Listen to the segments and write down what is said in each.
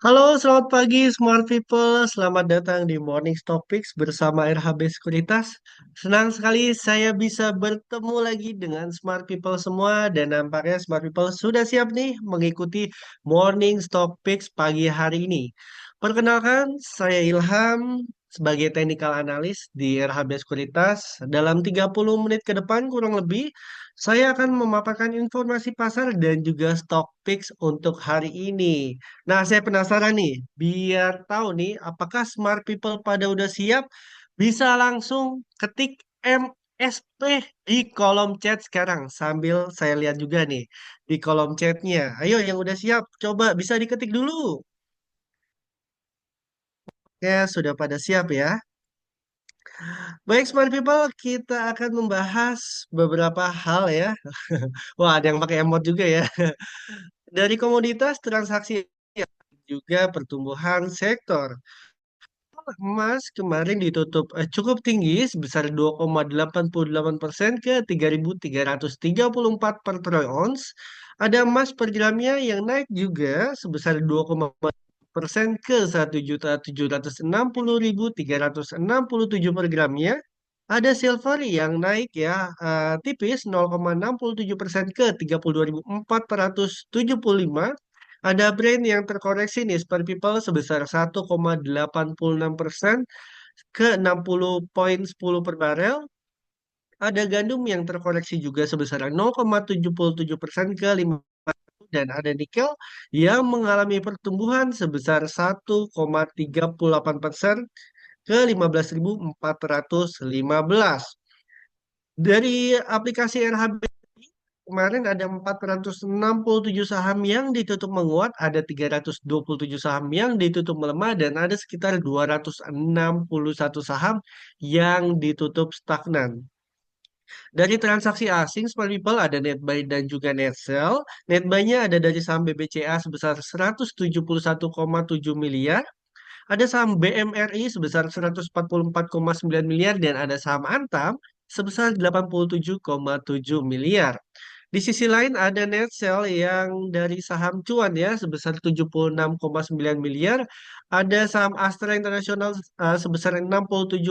Halo, selamat pagi Smart People. Selamat datang di Morning Topics bersama RHB Sekuritas. Senang sekali saya bisa bertemu lagi dengan Smart People semua dan nampaknya Smart People sudah siap nih mengikuti Morning Topics pagi hari ini. Perkenalkan, saya Ilham sebagai Technical Analyst di RHB Sekuritas. Dalam 30 menit ke depan kurang lebih saya akan memaparkan informasi pasar dan juga stock picks untuk hari ini. Nah, saya penasaran nih, biar tahu nih, apakah smart people pada udah siap? Bisa langsung ketik MSP di kolom chat sekarang, sambil saya lihat juga nih di kolom chatnya. Ayo, yang udah siap, coba bisa diketik dulu. Ya, sudah pada siap ya. Baik, smart people, kita akan membahas beberapa hal ya. Wah, ada yang pakai emot juga ya. Dari komoditas transaksi juga pertumbuhan sektor. Emas kemarin ditutup cukup tinggi sebesar 2,88% ke 3.334 per troy ounce. Ada emas per gramnya yang naik juga sebesar 2,4% ke 1.766.367 per gramnya. Ada silver yang naik ya tipis 0,67% ke 32.475. Ada Brent yang terkoreksi nih per people sebesar 1,86% ke 60,10 per barel. Ada gandum yang terkoreksi juga sebesar 0,77% ke 5 dan ada nikel yang mengalami pertumbuhan sebesar 1,38% ke 15.415. Dari aplikasi RHB kemarin ada 467 saham yang ditutup menguat, ada 327 saham yang ditutup melemah, dan ada sekitar 261 saham yang ditutup stagnan. Dari transaksi asing, Smart People ada net buy dan juga net sell. Net buy-nya ada dari saham BBCA sebesar 171,7 miliar, ada saham BMRI sebesar 144,9 miliar, dan ada saham Antam sebesar 87,7 miliar. Di sisi lain ada net sell yang dari saham cuan ya sebesar 76,9 miliar, ada saham Astra Internasional sebesar 67,1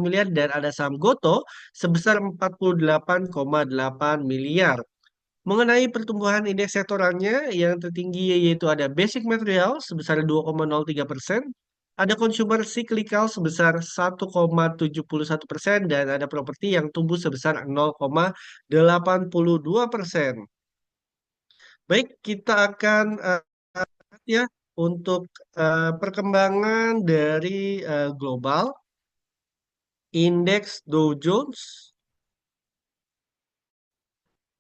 miliar dan ada saham Goto sebesar 48,8 miliar. Mengenai pertumbuhan indeks sektoralnya yang tertinggi yaitu ada Basic Material sebesar 2,03%, ada Consumer Cyclical sebesar 1,71% dan ada properti yang tumbuh sebesar 0,82%. Baik, kita akan lihat ya untuk perkembangan dari global indeks Dow Jones.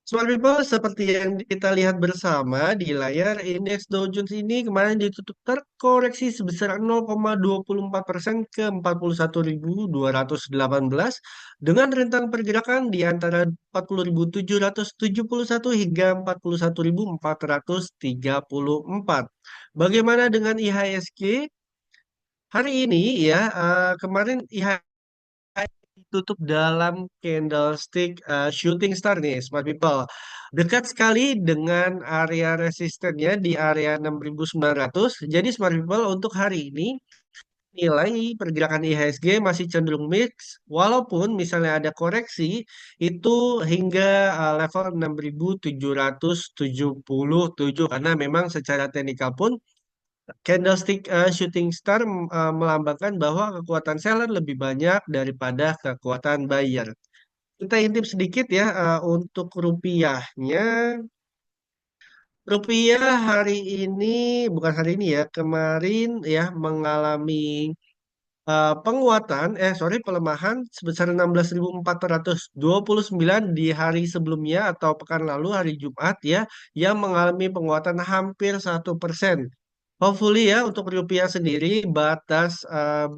Smart People, seperti yang kita lihat bersama di layar, indeks Dow Jones ini kemarin ditutup terkoreksi sebesar 0,24% ke 41.218 dengan rentang pergerakan di antara 40.771 hingga 41.434. Bagaimana dengan IHSG? Hari ini ya, kemarin IHSG tutup dalam candlestick shooting star nih, Smart People. Dekat sekali dengan area resistennya di area 6.900. Jadi Smart People untuk hari ini nilai pergerakan IHSG masih cenderung mix, walaupun misalnya ada koreksi itu hingga level 6.777 karena memang secara teknikal pun candlestick shooting star melambangkan bahwa kekuatan seller lebih banyak daripada kekuatan buyer. Kita intip sedikit ya untuk rupiahnya. Rupiah hari ini, bukan hari ini ya, kemarin ya mengalami penguatan, sorry pelemahan sebesar 16.429 di hari sebelumnya atau pekan lalu hari Jumat ya, yang mengalami penguatan hampir 1%. Hopefully ya untuk rupiah sendiri batas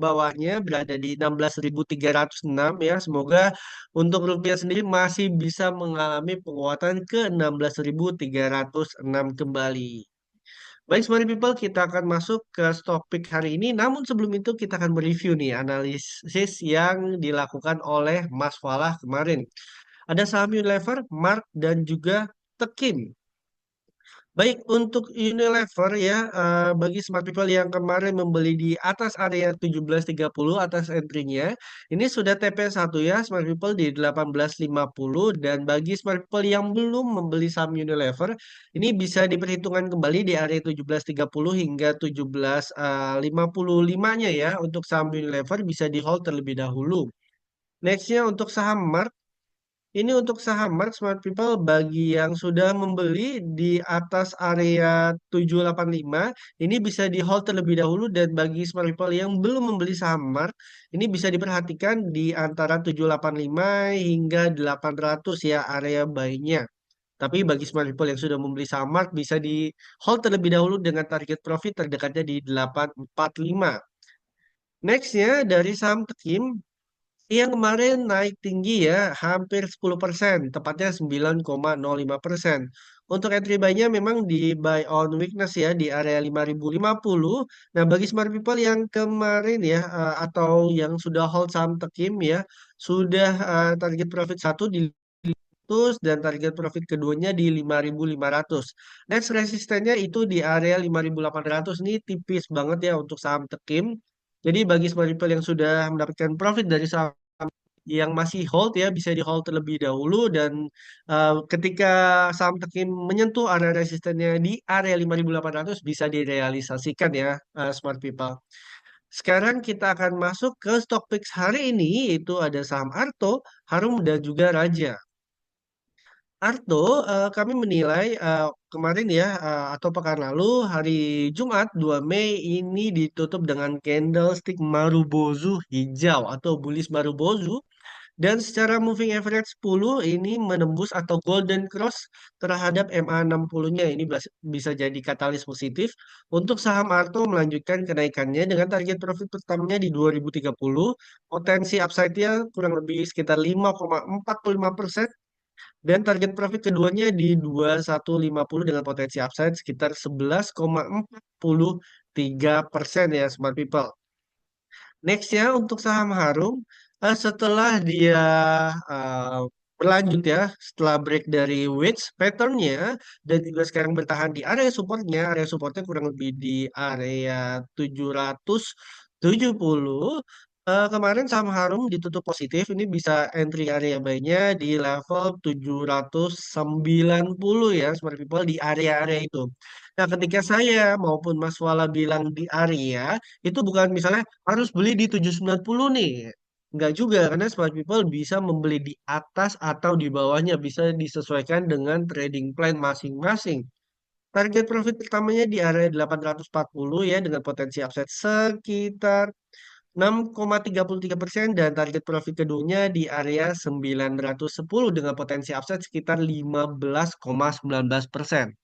bawahnya berada di 16.306 ya. Semoga untuk rupiah sendiri masih bisa mengalami penguatan ke 16.306 kembali. Baik, Smart People, kita akan masuk ke topik hari ini. Namun sebelum itu kita akan mereview nih analisis yang dilakukan oleh Mas Falah kemarin. Ada saham Unilever, Mark, dan juga Tekim. Baik, untuk Unilever ya, bagi smart people yang kemarin membeli di atas area 17.30 atas entry-nya, ini sudah TP1 ya, smart people di 18.50 dan bagi smart people yang belum membeli saham Unilever, ini bisa diperhitungkan kembali di area 17.30 hingga 17.55-nya ya, untuk saham Unilever bisa di hold terlebih dahulu. Nextnya untuk saham Mart, ini untuk saham Mark Smart People bagi yang sudah membeli di atas area 785, ini bisa di hold terlebih dahulu dan bagi Smart People yang belum membeli saham Mark, ini bisa diperhatikan di antara 785 hingga 800 ya area buy-nya. Tapi bagi Smart People yang sudah membeli saham Mark bisa di hold terlebih dahulu dengan target profit terdekatnya di 845. Nextnya dari saham Tekim, yang kemarin naik tinggi ya, hampir 10%, tepatnya 9,05%. Untuk entry buy-nya memang di buy on weakness ya, di area 5.050. Nah, bagi smart people yang kemarin ya, atau yang sudah hold saham Tekim ya, sudah target profit satu di 100 dan target profit keduanya di 5.500. Next resistennya itu di area 5.800. Ini tipis banget ya untuk saham Tekim. Jadi bagi smart people yang sudah mendapatkan profit dari saham yang masih hold ya bisa di hold terlebih dahulu dan ketika saham Tekim menyentuh area resistennya di area 5.800 bisa direalisasikan ya smart people. Sekarang kita akan masuk ke stock picks hari ini yaitu ada saham Arto, Harum dan juga Raja. Arto, kami menilai kemarin ya atau pekan lalu hari Jumat 2 Mei ini ditutup dengan candlestick Marubozu hijau atau bullish Marubozu. Dan secara moving average 10 ini menembus atau golden cross terhadap MA60-nya. Ini bisa jadi katalis positif untuk saham Arto melanjutkan kenaikannya dengan target profit pertamanya di 2030. Potensi upside-nya kurang lebih sekitar 5,45% dan target profit keduanya di 2150 dengan potensi upside sekitar 11,43% ya smart people. Next ya untuk saham Harum setelah dia eh, berlanjut ya setelah break dari wedge patternnya dan juga sekarang bertahan di area supportnya kurang lebih di area 770. Kemarin saham Harum ditutup positif ini bisa entry area buy-nya di level 790 ya smart people di area-area itu. Nah, ketika saya maupun Mas Wala bilang di area itu bukan misalnya harus beli di 790 nih. Enggak juga, karena smart people bisa membeli di atas atau di bawahnya, bisa disesuaikan dengan trading plan masing-masing. Target profit pertamanya di area 840 ya, dengan potensi upside sekitar 6,33% dan target profit keduanya di area 910 dengan potensi upside sekitar 15,19%.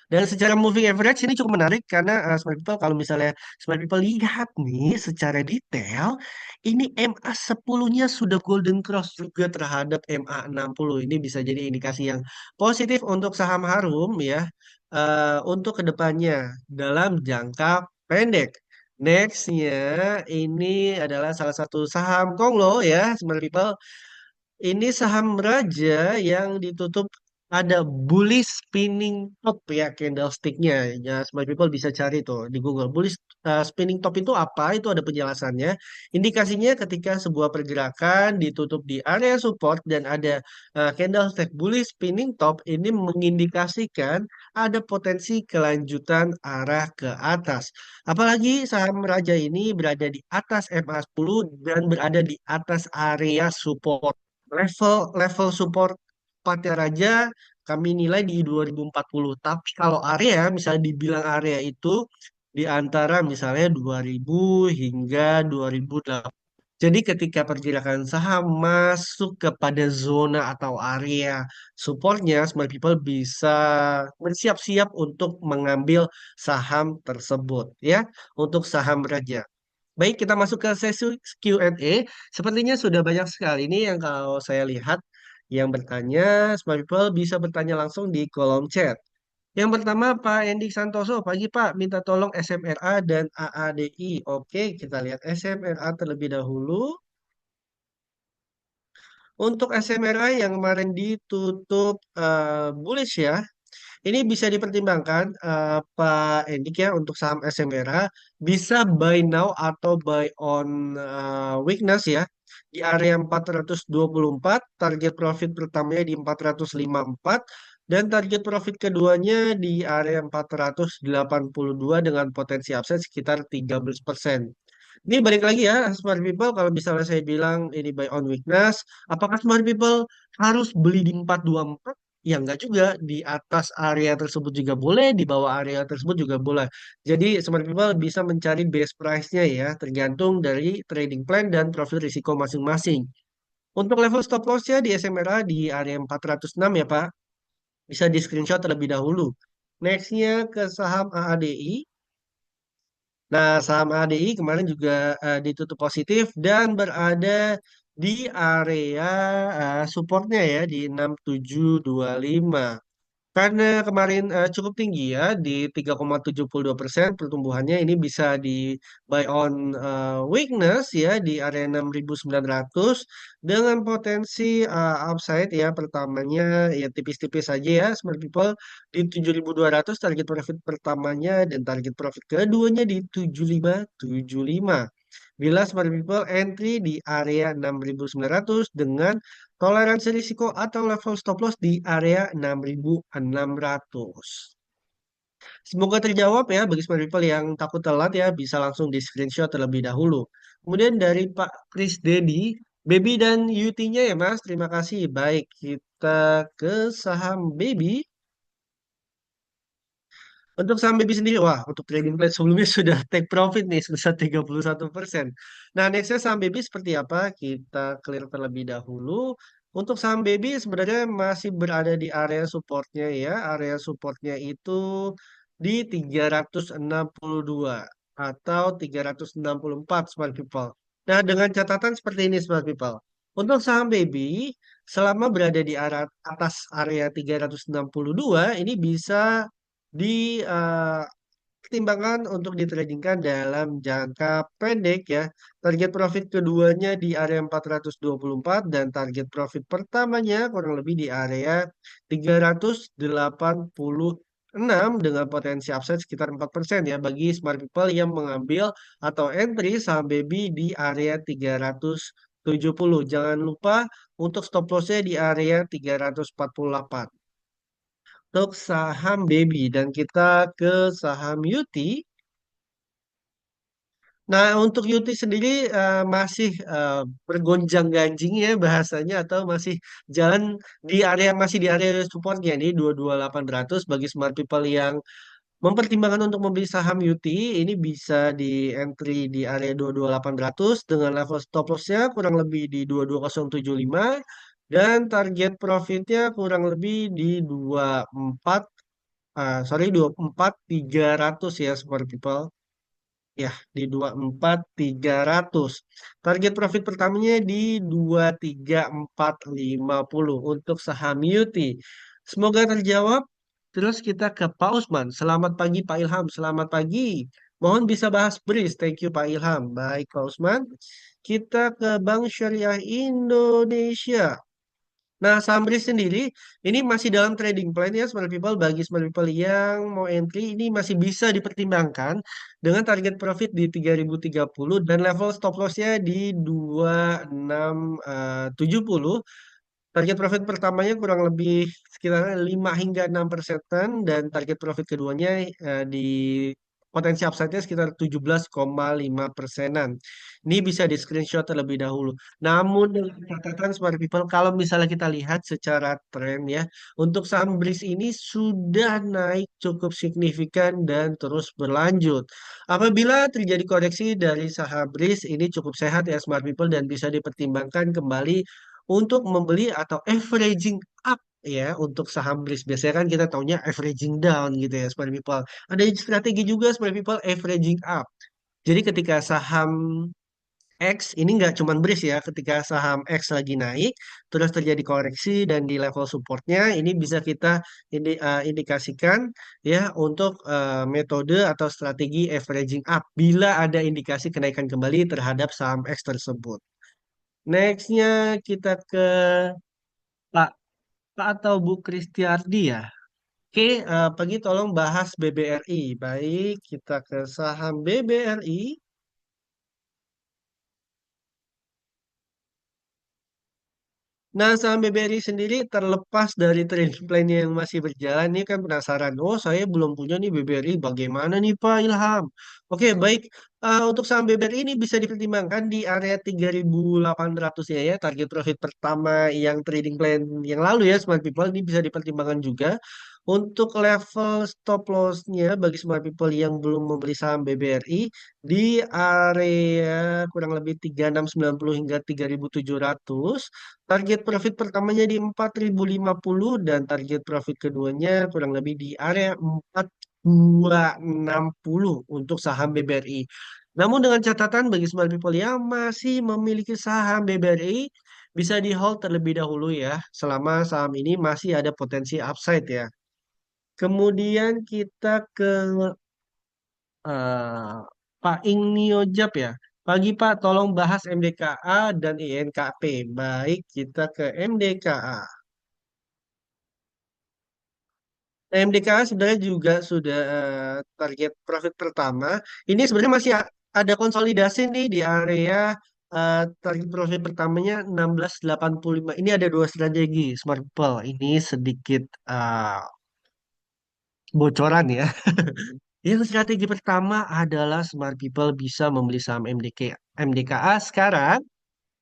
Dan secara moving average ini cukup menarik karena smart people kalau misalnya smart people lihat nih secara detail ini MA10-nya sudah golden cross juga terhadap MA60. Ini bisa jadi indikasi yang positif untuk saham Harum ya untuk kedepannya dalam jangka pendek. Nextnya ini adalah salah satu saham Konglo ya smart people, ini saham raja yang ditutup ada bullish spinning top ya candlesticknya. Ya, smart people bisa cari tuh di Google. Bullish spinning top itu apa? Itu ada penjelasannya. Indikasinya ketika sebuah pergerakan ditutup di area support dan ada candlestick bullish spinning top ini mengindikasikan ada potensi kelanjutan arah ke atas. Apalagi saham raja ini berada di atas MA10 dan berada di atas area support. Level support Patya Raja kami nilai di 2040. Tapi kalau area, misalnya dibilang area itu di antara misalnya 2000 hingga 2008. Jadi ketika pergerakan saham masuk kepada zona atau area supportnya, smart people bisa bersiap-siap untuk mengambil saham tersebut ya, untuk saham raja. Baik, kita masuk ke sesi Q&A. Sepertinya sudah banyak sekali nih yang kalau saya lihat yang bertanya. Smart people bisa bertanya langsung di kolom chat. Yang pertama Pak Endi Santoso, pagi Pak, minta tolong SMRA dan AADI. Oke, kita lihat SMRA terlebih dahulu. Untuk SMRA yang kemarin ditutup bullish ya, Ini bisa dipertimbangkan Pak Endik ya untuk saham SMRA bisa buy now atau buy on weakness ya di area 424, target profit pertamanya di 454 dan target profit keduanya di area 482 dengan potensi upside sekitar 13%. Ini balik lagi ya, smart people. Kalau misalnya saya bilang ini buy on weakness, apakah smart people harus beli di 424? Ya enggak juga, di atas area tersebut juga boleh, di bawah area tersebut juga boleh. Jadi smart people bisa mencari base price-nya ya, tergantung dari trading plan dan profil risiko masing-masing. Untuk level stop loss-nya di SMRA di area 406 ya Pak, bisa di screenshot terlebih dahulu. Next-nya ke saham AADI. Nah, saham ADI kemarin juga ditutup positif dan berada di area supportnya ya di 6725. Karena kemarin cukup tinggi ya di 3,72% pertumbuhannya ini bisa di buy on weakness ya di area 6.900 dengan potensi upside ya pertamanya ya tipis-tipis saja ya smart people di 7.200 target profit pertamanya dan target profit keduanya di 7575. Bila smart people entry di area 6.900 dengan toleransi risiko atau level stop loss di area 6.600. Semoga terjawab ya bagi smart people yang takut telat ya bisa langsung di screenshot terlebih dahulu. Kemudian dari Pak Chris Dedi, Baby dan UT-nya ya Mas, terima kasih. Baik, kita ke saham Baby. Untuk saham BB sendiri, wah, untuk trading plan sebelumnya sudah take profit nih, sebesar 31%. Nah, nextnya saham BB seperti apa? Kita clear terlebih dahulu. Untuk saham BB sebenarnya masih berada di area supportnya ya. Area supportnya itu di 362 atau 364 smart people. Nah, dengan catatan seperti ini smart people. Untuk saham BB, selama berada di atas area 362, ini bisa dipertimbangkan untuk ditradingkan dalam jangka pendek ya. Target profit keduanya di area 424 dan target profit pertamanya kurang lebih di area 386 dengan potensi upside sekitar 4% ya bagi smart people yang mengambil atau entry saham baby di area 370. Jangan lupa untuk stop loss-nya di area 348 untuk saham baby dan kita ke saham Yuti. Nah, untuk Yuti sendiri masih bergonjang-ganjing ya bahasanya atau masih jalan di area supportnya nih 22.800 bagi smart people yang mempertimbangkan untuk membeli saham Yuti ini bisa di entry di area 22.800 dengan level stop loss-nya kurang lebih di 22.075 dan target profitnya kurang lebih di 24 sorry 24.300 ya Smart People. Ya, di 24.300. Target profit pertamanya di 23.450 untuk saham Yuti. Semoga terjawab. Terus kita ke Pak Usman. Selamat pagi Pak Ilham. Selamat pagi. Mohon bisa bahas BRIS. Thank you Pak Ilham. Baik Pak Usman. Kita ke Bank Syariah Indonesia. Nah, Sambris sendiri ini masih dalam trading plan ya smart people bagi smart people yang mau entry ini masih bisa dipertimbangkan dengan target profit di 3.030 dan level stop loss-nya di 2670. Target profit pertamanya kurang lebih sekitar 5 hingga 6% dan target profit keduanya di potensi upside-nya sekitar 17,5%-an. Ini bisa di screenshot terlebih dahulu. Namun dengan catatan smart people kalau misalnya kita lihat secara tren ya, untuk saham BRIS ini sudah naik cukup signifikan dan terus berlanjut. Apabila terjadi koreksi dari saham BRIS ini cukup sehat ya smart people dan bisa dipertimbangkan kembali untuk membeli atau averaging up ya untuk saham BRIS. Biasanya kan kita taunya averaging down gitu ya smart people. Ada strategi juga smart people averaging up. Jadi ketika saham X ini nggak cuma BRIS ya, ketika saham X lagi naik, terus terjadi koreksi dan di level supportnya, ini bisa kita indikasikan ya untuk metode atau strategi averaging up bila ada indikasi kenaikan kembali terhadap saham X tersebut. Nextnya kita ke Pak, Pak atau Bu Kristiardi ya. Oke, pagi tolong bahas BBRI. Baik, kita ke saham BBRI. Nah, saham BBRI sendiri terlepas dari trend plan yang masih berjalan, ini kan penasaran. Oh, saya belum punya nih BBRI. Bagaimana nih Pak Ilham? Oke, baik. Untuk saham BBRI ini bisa dipertimbangkan di area 3.800 ya, ya. Target profit pertama yang trading plan yang lalu ya, Smart People ini bisa dipertimbangkan juga. Untuk level stop loss-nya bagi Smart People yang belum membeli saham BBRI di area kurang lebih 3.690 hingga 3.700. Target profit pertamanya di 4.050 dan target profit keduanya kurang lebih di area 4.260 untuk saham BBRI. Namun dengan catatan bagi smart people yang masih memiliki saham BBRI bisa di hold terlebih dahulu ya selama saham ini masih ada potensi upside ya. Kemudian kita ke eh, Pak Ingnio Jap ya. Pagi Pak, tolong bahas MDKA dan INKP. Baik, kita ke MDKA. Nah, MDKA sebenarnya juga sudah target profit pertama. Ini sebenarnya masih ada konsolidasi nih di area target profit pertamanya 16.85. Ini ada dua strategi Smart People. Ini sedikit bocoran ya. Yang strategi pertama adalah Smart People bisa membeli saham MDKA sekarang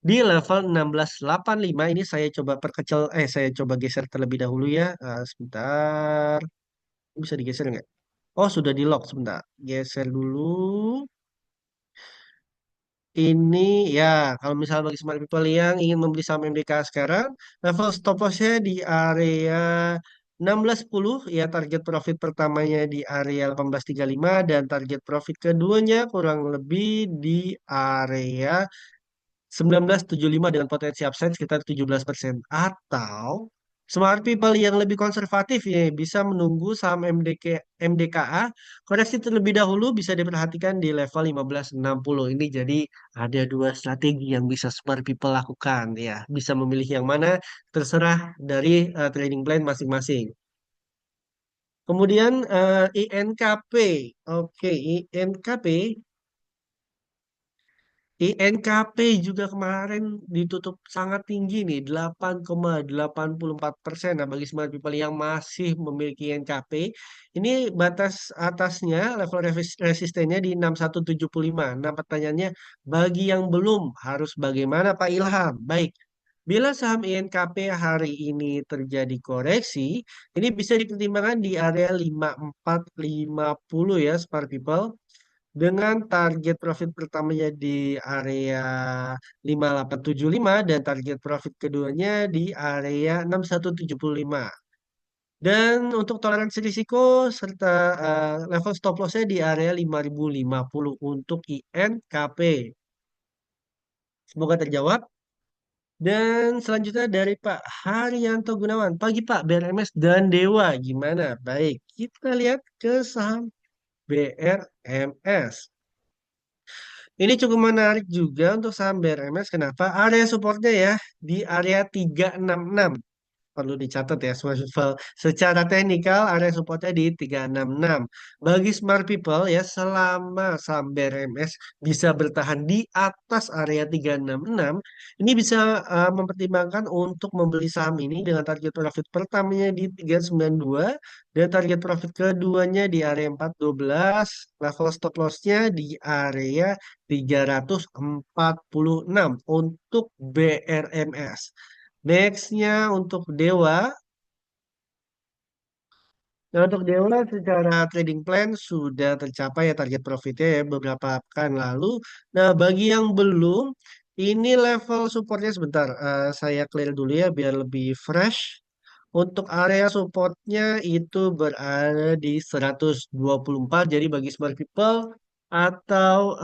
di level 16.85. Ini saya coba perkecil, saya coba geser terlebih dahulu ya. Sebentar, bisa digeser nggak? Oh, sudah di lock sebentar. Geser dulu. Ini ya, kalau misalnya bagi smart people yang ingin membeli saham MDK sekarang, level stop loss-nya di area 16.10, ya target profit pertamanya di area 18.35 dan target profit keduanya kurang lebih di area 19.75 dengan potensi upside sekitar 17%. Atau smart people yang lebih konservatif ya bisa menunggu saham MDKA koreksi terlebih dahulu bisa diperhatikan di level 15.60. Ini jadi ada dua strategi yang bisa smart people lakukan ya. Bisa memilih yang mana terserah dari trading plan masing-masing. Kemudian INKP. Oke, INKP INKP juga kemarin ditutup sangat tinggi nih, 8,84%. Nah, bagi smart people yang masih memiliki INKP, ini batas atasnya level resistennya di 6175. Nah, pertanyaannya bagi yang belum harus bagaimana Pak Ilham? Baik. Bila saham INKP hari ini terjadi koreksi, ini bisa dipertimbangkan di area 5450 ya, smart people dengan target profit pertamanya di area 5875 dan target profit keduanya di area 6175. Dan untuk toleransi risiko serta level stop loss-nya di area 5050 untuk INKP. Semoga terjawab. Dan selanjutnya dari Pak Haryanto Gunawan. Pagi Pak, BRMS dan Dewa gimana? Baik, kita lihat ke saham BRMS. Ini cukup menarik juga untuk saham BRMS. Kenapa? Area supportnya ya di area 366. Perlu dicatat ya, smart people. Secara teknikal, area supportnya di 366. Bagi smart people ya, selama saham BRMS bisa bertahan di atas area 366, ini bisa mempertimbangkan untuk membeli saham ini dengan target profit pertamanya di 392 dan target profit keduanya di area 412, level stop loss-nya di area 346 untuk BRMS. Next-nya untuk Dewa. Nah, untuk Dewa secara trading plan sudah tercapai ya target profitnya ya beberapa pekan lalu. Nah, bagi yang belum, ini level supportnya sebentar. Saya clear dulu ya biar lebih fresh. Untuk area supportnya itu berada di 124. Jadi bagi smart people atau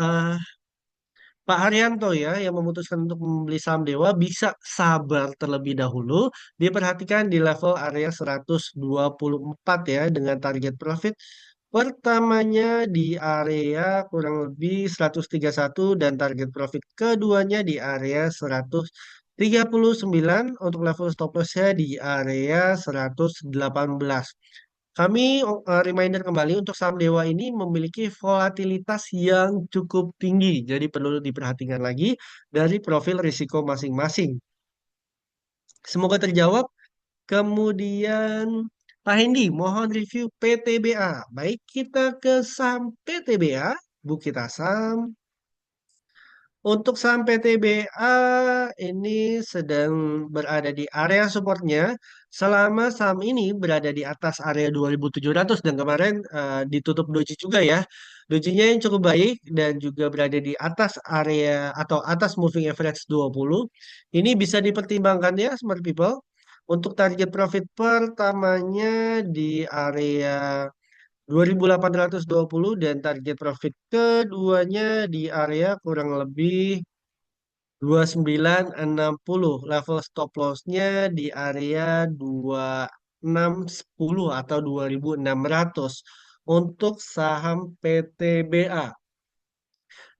Pak Haryanto ya yang memutuskan untuk membeli saham Dewa bisa sabar terlebih dahulu. Diperhatikan di level area 124 ya dengan target profit pertamanya di area kurang lebih 131 dan target profit keduanya di area 139 untuk level stop loss-nya di area 118. Kami reminder kembali untuk saham Dewa ini memiliki volatilitas yang cukup tinggi, jadi perlu diperhatikan lagi dari profil risiko masing-masing. Semoga terjawab. Kemudian Pak Hendi, mohon review PTBA. Baik, kita ke saham PTBA, Bukit Asam. Untuk saham PTBA ini sedang berada di area supportnya selama saham ini berada di atas area 2700 dan kemarin ditutup doji juga ya. Dojinya yang cukup baik dan juga berada di atas area atau atas moving average 20. Ini bisa dipertimbangkan ya smart people. Untuk target profit pertamanya di area 2820 dan target profit keduanya di area kurang lebih 2960. Level stop loss-nya di area 2610 atau 2600 untuk saham PTBA.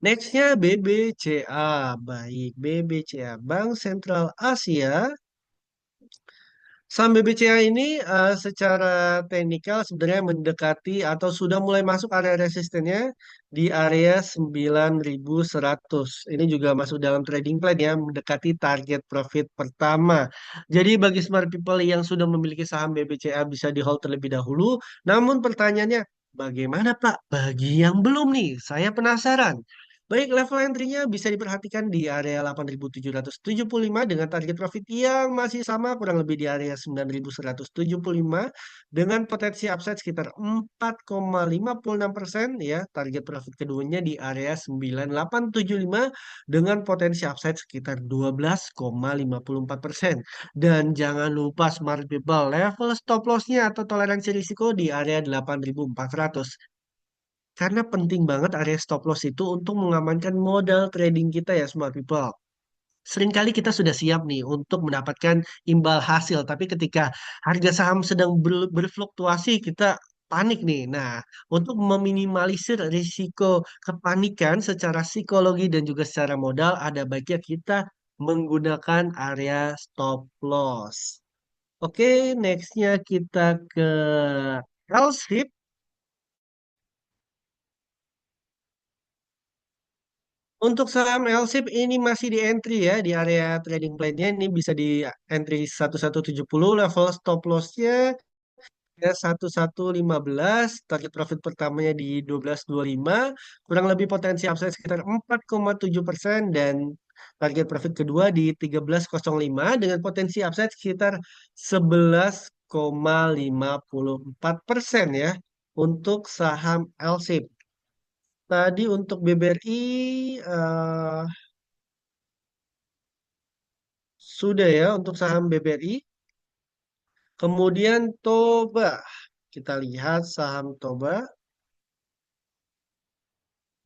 Next-nya BBCA. Baik, BBCA Bank Sentral Asia. Saham BBCA ini secara teknikal sebenarnya mendekati atau sudah mulai masuk area resistennya di area 9100. Ini juga masuk dalam trading plan ya, mendekati target profit pertama. Jadi bagi smart people yang sudah memiliki saham BBCA bisa di hold terlebih dahulu. Namun pertanyaannya, bagaimana Pak? Bagi yang belum nih, saya penasaran. Baik, level entry-nya bisa diperhatikan di area 8775 dengan target profit yang masih sama kurang lebih di area 9175 dengan potensi upside sekitar 4,56% ya. Target profit keduanya di area 9875 dengan potensi upside sekitar 12,54%. Dan jangan lupa smart people, level stop loss-nya atau toleransi risiko di area 8400. Karena penting banget area stop loss itu untuk mengamankan modal trading kita ya smart people. Seringkali kita sudah siap nih untuk mendapatkan imbal hasil, tapi ketika harga saham sedang berfluktuasi, kita panik nih. Nah, untuk meminimalisir risiko kepanikan secara psikologi dan juga secara modal, ada baiknya kita menggunakan area stop loss. Oke, nextnya kita ke LSIP. Untuk saham LSIP ini masih di entry ya di area trading plan-nya ini bisa di entry 1170 level stop loss-nya ya 1115 target profit pertamanya di 1225 kurang lebih potensi upside sekitar 4,7% dan target profit kedua di 1305 dengan potensi upside sekitar 11,54% ya untuk saham LSIP. Tadi untuk BBRI sudah ya untuk saham BBRI. Kemudian Toba. Kita lihat saham Toba.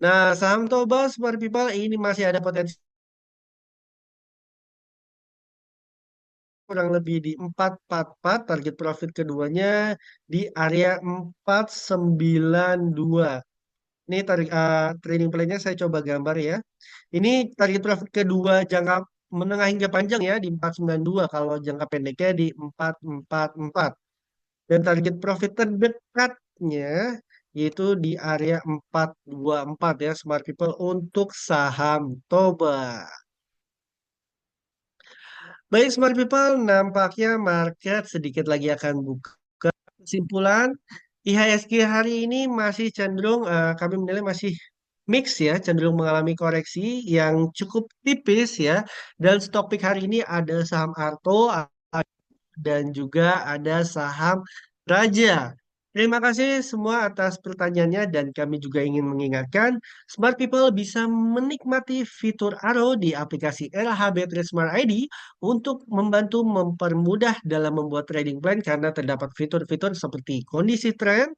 Nah, saham Toba Smart People ini masih ada potensi kurang lebih di 444. Target profit keduanya di area 492. Ini trading plan-nya saya coba gambar ya. Ini target profit kedua jangka menengah hingga panjang ya di 492. Kalau jangka pendeknya di 444. Dan target profit terdekatnya yaitu di area 424 ya Smart People untuk saham Toba. Baik Smart People, nampaknya market sedikit lagi akan buka kesimpulan. IHSG hari ini masih cenderung kami menilai masih mix ya, cenderung mengalami koreksi yang cukup tipis ya. Dan stock pick hari ini ada saham Arto, dan juga ada saham Raja. Terima kasih semua atas pertanyaannya dan kami juga ingin mengingatkan smart people bisa menikmati fitur Aro di aplikasi LHB Trade Smart ID untuk membantu mempermudah dalam membuat trading plan karena terdapat fitur-fitur seperti kondisi tren,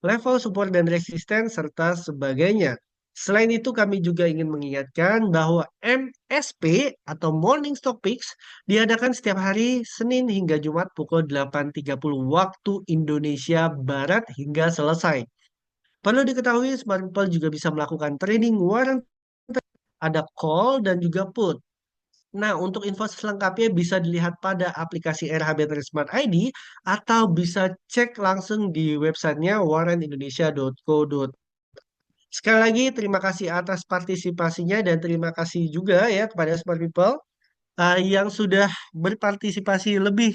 level support dan resisten, serta sebagainya. Selain itu, kami juga ingin mengingatkan bahwa MSP atau Morning Stock Picks diadakan setiap hari Senin hingga Jumat pukul 8.30 waktu Indonesia Barat hingga selesai. Perlu diketahui, Smart People juga bisa melakukan trading warrant, ada call dan juga put. Nah, untuk info selengkapnya bisa dilihat pada aplikasi RHB Trade Smart ID atau bisa cek langsung di websitenya warrenindonesia.co.id. Sekali lagi, terima kasih atas partisipasinya dan terima kasih juga ya kepada Smart People yang sudah berpartisipasi lebih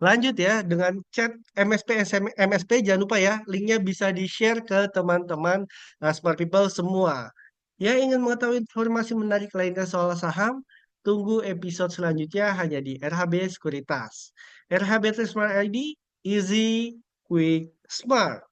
lanjut ya dengan chat MSP MSP. Jangan lupa ya, linknya bisa di-share ke teman-teman Smart People semua. Yang ingin mengetahui informasi menarik lainnya soal saham, tunggu episode selanjutnya hanya di RHB Sekuritas. RHB Smart ID, easy, quick, smart.